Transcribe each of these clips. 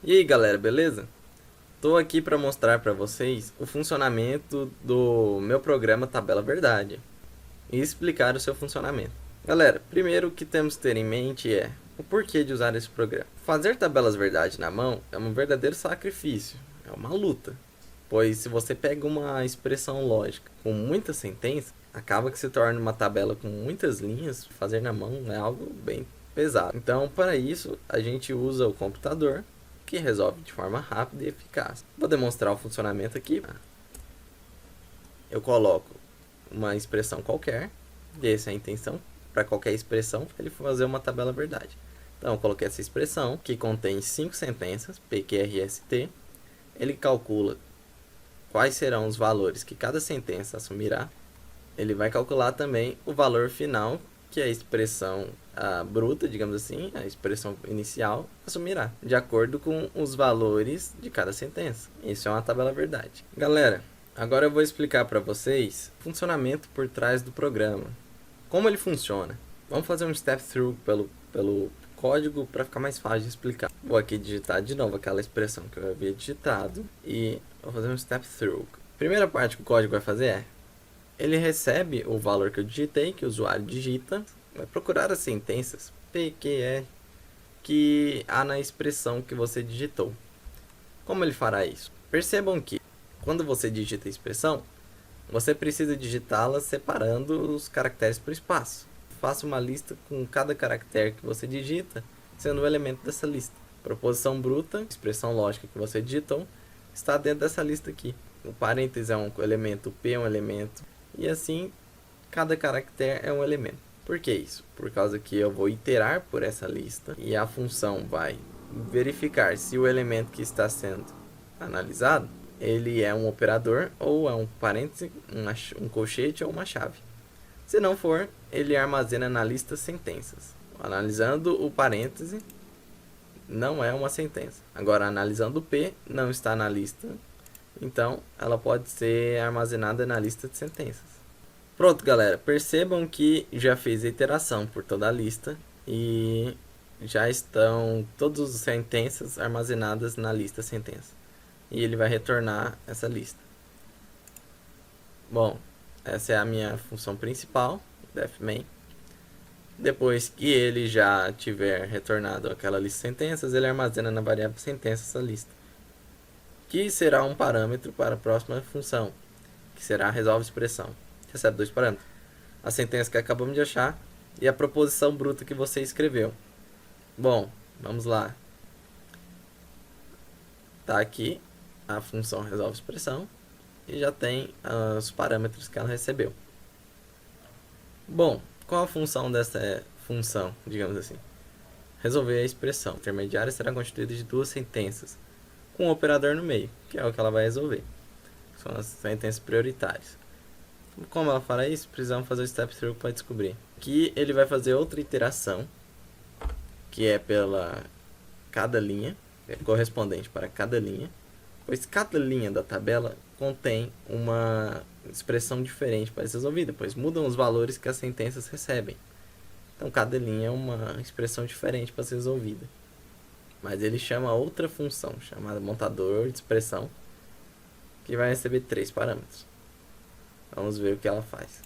E aí galera, beleza? Estou aqui para mostrar para vocês o funcionamento do meu programa Tabela Verdade e explicar o seu funcionamento. Galera, primeiro o que temos que ter em mente é o porquê de usar esse programa. Fazer tabelas verdade na mão é um verdadeiro sacrifício, é uma luta, pois se você pega uma expressão lógica com muitas sentenças, acaba que se torna uma tabela com muitas linhas. Fazer na mão é algo bem pesado. Então, para isso, a gente usa o computador, que resolve de forma rápida e eficaz. Vou demonstrar o funcionamento aqui. Eu coloco uma expressão qualquer, essa é a intenção, para qualquer expressão, ele fazer uma tabela verdade. Então, eu coloquei essa expressão, que contém 5 sentenças, PQRST. Ele calcula quais serão os valores que cada sentença assumirá. Ele vai calcular também o valor final que a expressão bruta, digamos assim, a expressão inicial, assumirá, de acordo com os valores de cada sentença. Isso é uma tabela verdade. Galera, agora eu vou explicar para vocês o funcionamento por trás do programa. Como ele funciona. Vamos fazer um step through pelo código para ficar mais fácil de explicar. Vou aqui digitar de novo aquela expressão que eu havia digitado e vou fazer um step through. A primeira parte que o código vai fazer é: ele recebe o valor que eu digitei, que o usuário digita, vai procurar as sentenças PQR que há na expressão que você digitou. Como ele fará isso? Percebam que quando você digita a expressão, você precisa digitá-la separando os caracteres por espaço. Faça uma lista com cada caractere que você digita, sendo um elemento dessa lista. Proposição bruta, expressão lógica que você digitou, está dentro dessa lista aqui. O parênteses é um elemento, o P é um elemento, e assim cada caractere é um elemento. Por que isso? Por causa que eu vou iterar por essa lista e a função vai verificar se o elemento que está sendo analisado ele é um operador ou é um parêntese, um colchete ou uma chave. Se não for, ele armazena na lista sentenças. Analisando o parêntese, não é uma sentença. Agora, analisando o P, não está na lista, então ela pode ser armazenada na lista de sentenças. Pronto, galera, percebam que já fiz a iteração por toda a lista e já estão todas as sentenças armazenadas na lista sentença. E ele vai retornar essa lista. Bom, essa é a minha função principal, def main. Depois que ele já tiver retornado aquela lista de sentenças, ele armazena na variável sentença essa lista, que será um parâmetro para a próxima função, que será resolve expressão. Recebe 2 parâmetros: a sentença que acabamos de achar e a proposição bruta que você escreveu. Bom, vamos lá. Tá aqui a função resolve expressão e já tem os parâmetros que ela recebeu. Bom, qual a função dessa função, digamos assim? Resolver a expressão. A intermediária será constituída de 2 sentenças, com um operador no meio, que é o que ela vai resolver. São as sentenças prioritárias. Como ela fará isso? Precisamos fazer o step through para descobrir. Aqui ele vai fazer outra iteração, que é pela cada linha, é correspondente para cada linha, pois cada linha da tabela contém uma expressão diferente para ser resolvida, pois mudam os valores que as sentenças recebem. Então cada linha é uma expressão diferente para ser resolvida. Mas ele chama outra função, chamada montador de expressão, que vai receber 3 parâmetros. Vamos ver o que ela faz.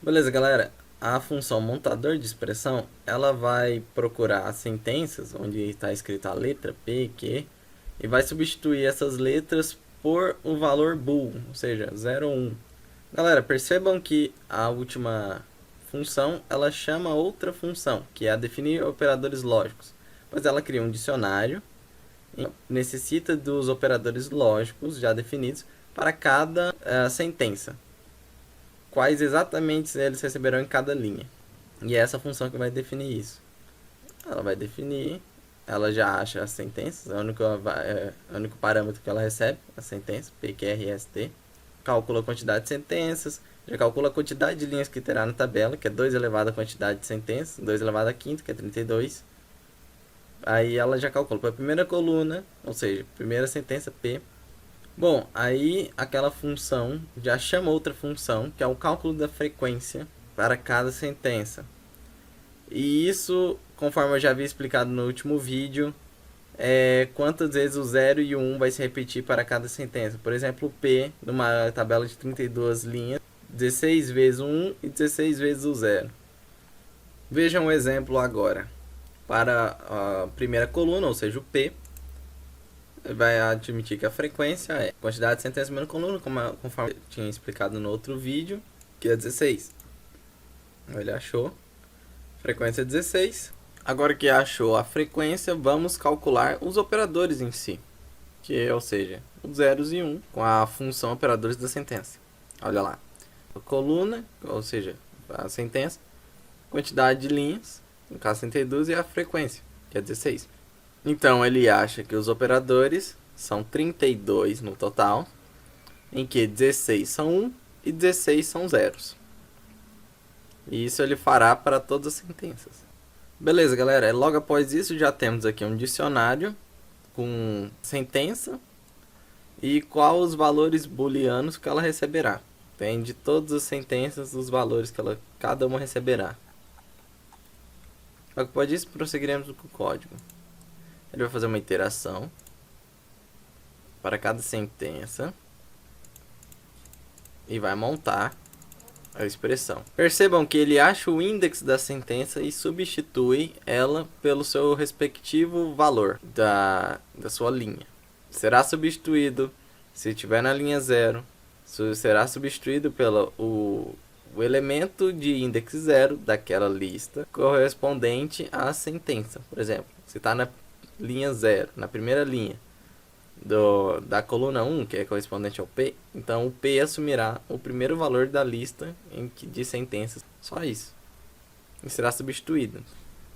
Beleza, galera. A função montador de expressão, ela vai procurar as sentenças onde está escrita a letra P, Q, e vai substituir essas letras por o valor bool, ou seja, 0 ou 1. Galera, percebam que a última função, ela chama outra função, que é a definir operadores lógicos. Pois ela cria um dicionário e necessita dos operadores lógicos já definidos para cada sentença. Quais exatamente eles receberão em cada linha. E é essa função que vai definir isso. Ela vai definir, ela já acha as sentenças, é o único parâmetro que ela recebe, a sentença, PQRST. Calcula a quantidade de sentenças, já calcula a quantidade de linhas que terá na tabela, que é 2 elevado à quantidade de sentenças, 2 elevado à quinta, que é 32. Aí ela já calcula para a primeira coluna, ou seja, primeira sentença P. Bom, aí aquela função já chama outra função, que é o cálculo da frequência para cada sentença. E isso, conforme eu já havia explicado no último vídeo, quantas vezes o 0 e o 1 vai se repetir para cada sentença. Por exemplo, o P, numa tabela de 32 linhas, 16 vezes o 1 e 16 vezes o 0. Vejam um exemplo agora. Para a primeira coluna, ou seja, o P, vai admitir que a frequência é a quantidade de sentenças menos coluna, conforme eu tinha explicado no outro vídeo, que é 16. Ele achou. Frequência 16. Agora que achou a frequência, vamos calcular os operadores em si. Ou seja, os zeros e 1 com a função operadores da sentença. Olha lá. A coluna, ou seja, a sentença. Quantidade de linhas, no caso 32, e a frequência, que é 16. Então ele acha que os operadores são 32 no total, em que 16 são 1 e 16 são zeros. E isso ele fará para todas as sentenças. Beleza, galera. Logo após isso já temos aqui um dicionário com sentença e qual os valores booleanos que ela receberá. Tem de todas as sentenças os valores que cada uma receberá. Logo após isso prosseguiremos com o código. Ele vai fazer uma iteração para cada sentença e vai montar a expressão. Percebam que ele acha o índice da sentença e substitui ela pelo seu respectivo valor da sua linha. Será substituído se estiver na linha 0, será substituído pelo o elemento de índice 0 daquela lista correspondente à sentença. Por exemplo, se está na linha 0, na primeira linha da coluna 1, que é correspondente ao P, então o P assumirá o primeiro valor da lista de sentenças. Só isso. E será substituído.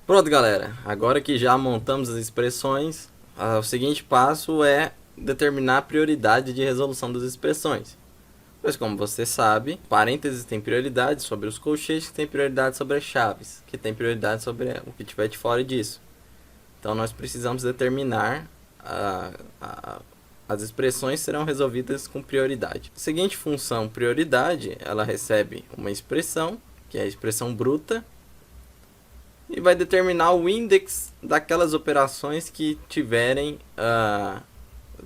Pronto, galera. Agora que já montamos as expressões, o seguinte passo é determinar a prioridade de resolução das expressões. Pois, como você sabe, parênteses tem prioridade sobre os colchetes, que tem prioridade sobre as chaves, que tem prioridade sobre o que tiver de fora disso. Então, nós precisamos determinar as expressões serão resolvidas com prioridade. A seguinte função prioridade, ela recebe uma expressão, que é a expressão bruta, e vai determinar o índice daquelas operações que tiverem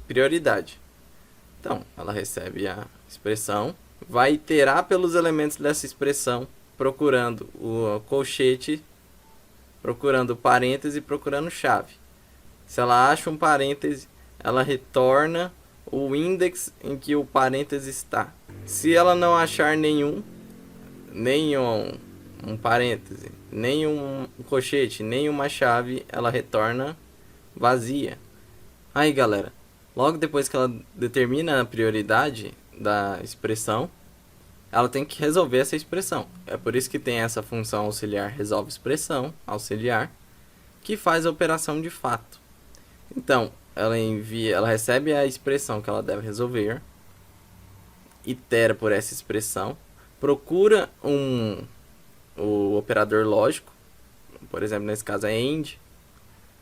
prioridade. Então, ela recebe a expressão, vai iterar pelos elementos dessa expressão, procurando o colchete, procurando parêntese e procurando chave. Se ela acha um parêntese, ela retorna o índice em que o parêntese está. Se ela não achar nenhum parêntese, nenhum colchete, nenhuma chave, ela retorna vazia. Aí, galera, logo depois que ela determina a prioridade da expressão, ela tem que resolver essa expressão. É por isso que tem essa função auxiliar resolve expressão, auxiliar, que faz a operação de fato. Então, ela recebe a expressão que ela deve resolver, itera por essa expressão, procura o operador lógico, por exemplo, nesse caso é AND,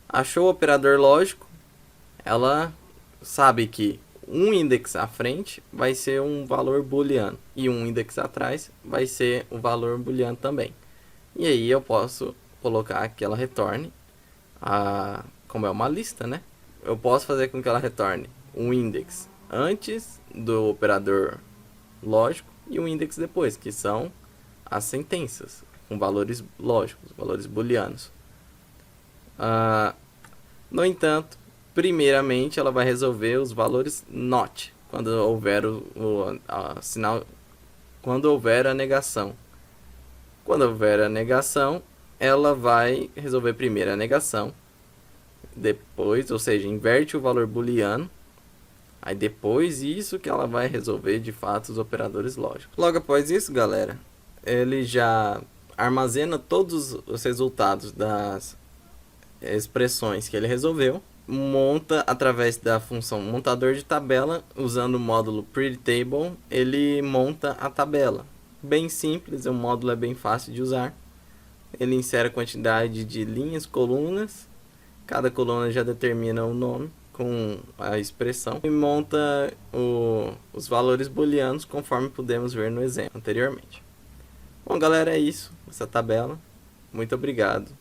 achou o operador lógico, ela sabe que um índice à frente vai ser um valor booleano e um índice atrás vai ser um valor booleano também. E aí eu posso colocar que ela retorne, como é uma lista, né? Eu posso fazer com que ela retorne um índice antes do operador lógico e um índice depois, que são as sentenças com valores lógicos, valores booleanos. No entanto, primeiramente ela vai resolver os valores not, quando houver quando houver a negação. Quando houver a negação, ela vai resolver primeiro a negação, depois, ou seja, inverte o valor booleano, aí depois isso que ela vai resolver de fato os operadores lógicos. Logo após isso, galera, ele já armazena todos os resultados das expressões que ele resolveu, monta através da função montador de tabela, usando o módulo prettytable, ele monta a tabela. Bem simples, o módulo é bem fácil de usar. Ele insere a quantidade de linhas, colunas, cada coluna já determina o nome com a expressão e monta os valores booleanos conforme pudemos ver no exemplo anteriormente. Bom, galera, é isso, essa tabela. Muito obrigado.